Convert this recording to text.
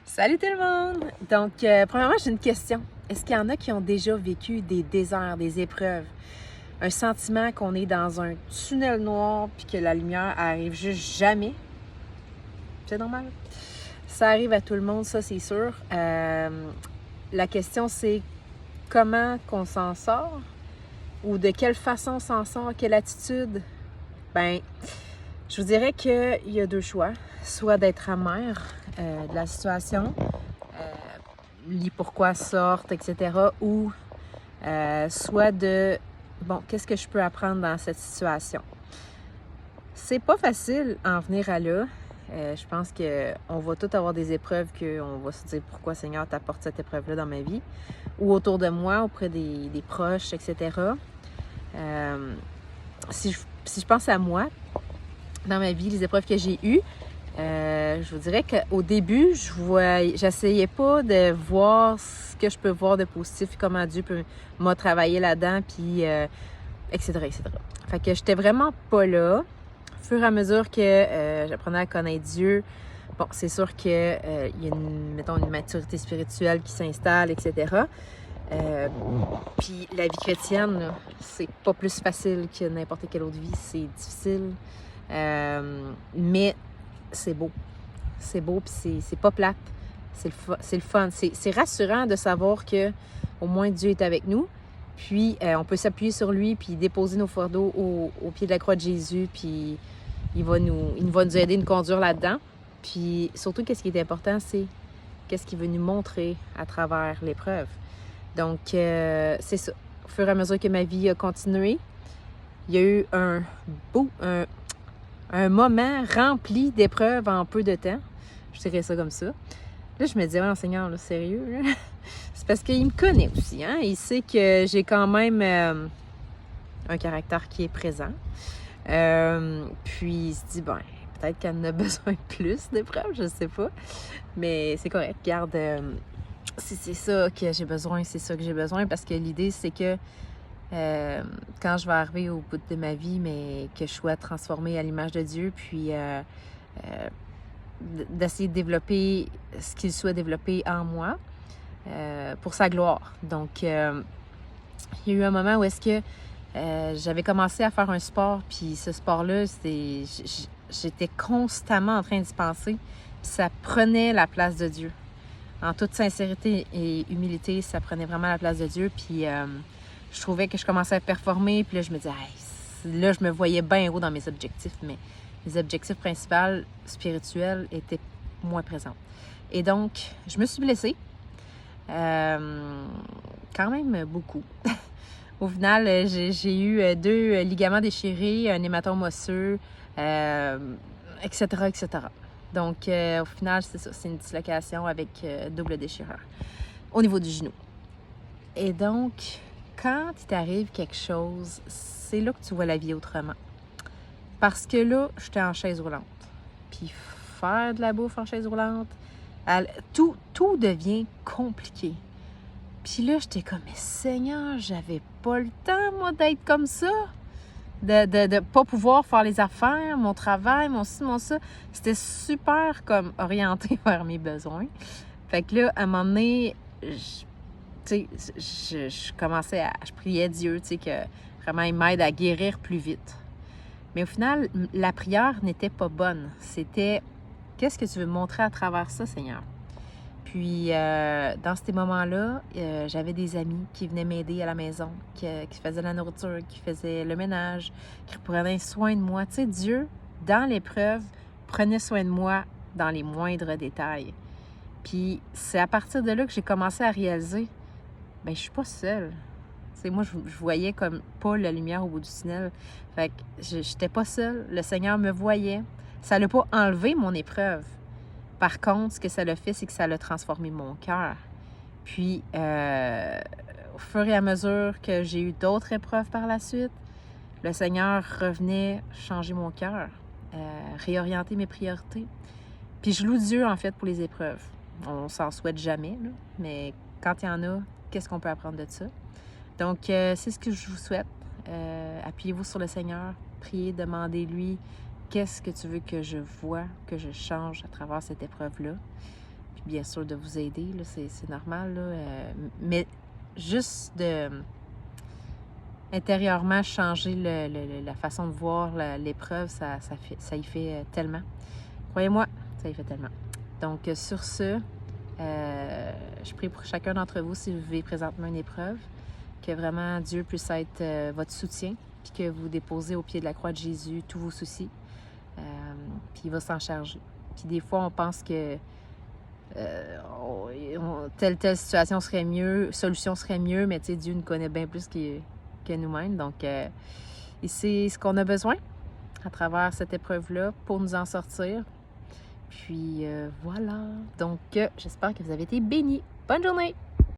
Salut tout le monde! Donc, premièrement, j'ai une question. Est-ce qu'il y en a qui ont déjà vécu des déserts, des épreuves? Un sentiment qu'on est dans un tunnel noir puis que la lumière arrive juste jamais? C'est normal. Ça arrive à tout le monde, ça, c'est sûr. La question, c'est comment qu'on s'en sort? Ou de quelle façon on s'en sort? Quelle attitude? Ben, je vous dirais qu'il y a deux choix. Soit d'être amer de la situation, lit pourquoi sorte, etc. Ou soit de, bon, qu'est-ce que je peux apprendre dans cette situation? C'est pas facile en venir à là. Je pense qu'on va tous avoir des épreuves qu'on va se dire pourquoi Seigneur t'apporte cette épreuve-là dans ma vie ou autour de moi, auprès des proches, etc. Si je pense à moi, dans ma vie, les épreuves que j'ai eues, je vous dirais qu'au début, j'essayais pas de voir ce que je peux voir de positif, comment Dieu m'a travaillé là-dedans, puis etc., etc. Fait que j'étais vraiment pas là. Au fur et à mesure que j'apprenais à connaître Dieu, bon, c'est sûr qu'il y a mettons, une maturité spirituelle qui s'installe, etc. Puis la vie chrétienne, là, c'est pas plus facile que n'importe quelle autre vie. C'est difficile, mais c'est beau. C'est beau, puis c'est pas plate. C'est le fun. C'est rassurant de savoir que au moins Dieu est avec nous. Puis on peut s'appuyer sur lui, puis déposer nos fardeaux au pied de la croix de Jésus, puis il va nous aider, nous conduire là-dedans. Puis surtout, qu'est-ce qui est important, c'est qu'est-ce qu'il veut nous montrer à travers l'épreuve. Donc, c'est ça. Au fur et à mesure que ma vie a continué, il y a eu un moment rempli d'épreuves en peu de temps. Je dirais ça comme ça. Là, je me disais, oh, Seigneur, là, sérieux, là? C'est parce qu'il me connaît aussi, hein? Il sait que j'ai quand même un caractère qui est présent. Puis il se dit, ben, peut-être qu'elle en a besoin de plus d'épreuves, je sais pas. Mais c'est correct, regarde, si c'est ça que j'ai besoin, c'est ça que j'ai besoin, parce que l'idée, c'est que quand je vais arriver au bout de ma vie, mais que je sois transformée à l'image de Dieu, puis d'essayer de développer ce qu'il soit développé en moi pour sa gloire. Donc, il y a eu un moment où est-ce que j'avais commencé à faire un sport, puis ce sport-là, j'étais constamment en train d'y penser, puis ça prenait la place de Dieu. En toute sincérité et humilité, ça prenait vraiment la place de Dieu, puis je trouvais que je commençais à performer, puis là, je me disais, hey, là, je me voyais bien haut dans mes objectifs, mais mes objectifs principaux spirituels étaient moins présents. Et donc, je me suis blessée, quand même beaucoup. Au final, j'ai eu 2 ligaments déchirés, un hématome osseux, etc., etc. Donc, au final, c'est ça, c'est une dislocation avec double déchirure au niveau du genou. Et donc, quand il t'arrive quelque chose, c'est là que tu vois la vie autrement. Parce que là, j'étais en chaise roulante. Puis faire de la bouffe en chaise roulante, tout devient compliqué. Puis là, j'étais comme, mais Seigneur, j'avais pas le temps, moi, d'être comme ça. De pas pouvoir faire les affaires, mon travail, mon ci, mon ça. C'était super comme orienté vers mes besoins. Fait que là, à un moment donné, je commençais je priais Dieu, tu sais, que vraiment il m'aide à guérir plus vite. Mais au final, la prière n'était pas bonne. C'était, qu'est-ce que tu veux me montrer à travers ça, Seigneur? Puis, dans ces moments-là, j'avais des amis qui venaient m'aider à la maison, qui faisaient la nourriture, qui faisaient le ménage, qui prenaient soin de moi. Tu sais, Dieu, dans l'épreuve, prenait soin de moi dans les moindres détails. Puis, c'est à partir de là que j'ai commencé à réaliser, bien, je suis pas seule. Tu sais, moi, je voyais comme pas la lumière au bout du tunnel. Fait que j'étais pas seule. Le Seigneur me voyait. Ça l'a pas enlevé mon épreuve. Par contre, ce que ça l'a fait, c'est que ça l'a transformé mon cœur. Puis, au fur et à mesure que j'ai eu d'autres épreuves par la suite, le Seigneur revenait changer mon cœur, réorienter mes priorités. Puis, je loue Dieu, en fait, pour les épreuves. On s'en souhaite jamais, là, mais quand il y en a, qu'est-ce qu'on peut apprendre de ça? Donc, c'est ce que je vous souhaite. Appuyez-vous sur le Seigneur, priez, demandez-lui qu'est-ce que tu veux que je vois, que je change à travers cette épreuve-là. puis bien sûr de vous aider, là, c'est normal, là, mais juste de intérieurement changer la façon de voir l'épreuve, ça y fait tellement. Croyez-moi, ça y fait tellement. Donc, sur ce, je prie pour chacun d'entre vous si vous vivez présentement une épreuve, que vraiment Dieu puisse être votre soutien, puis que vous déposez au pied de la croix de Jésus tous vos soucis, puis il va s'en charger. Puis des fois, on pense que telle situation serait mieux, solution serait mieux, mais tu sais, Dieu nous connaît bien plus que nous-mêmes. Donc, il sait ce qu'on a besoin à travers cette épreuve-là pour nous en sortir. Puis voilà. Donc, j'espère que vous avez été bénis. Bonne journée!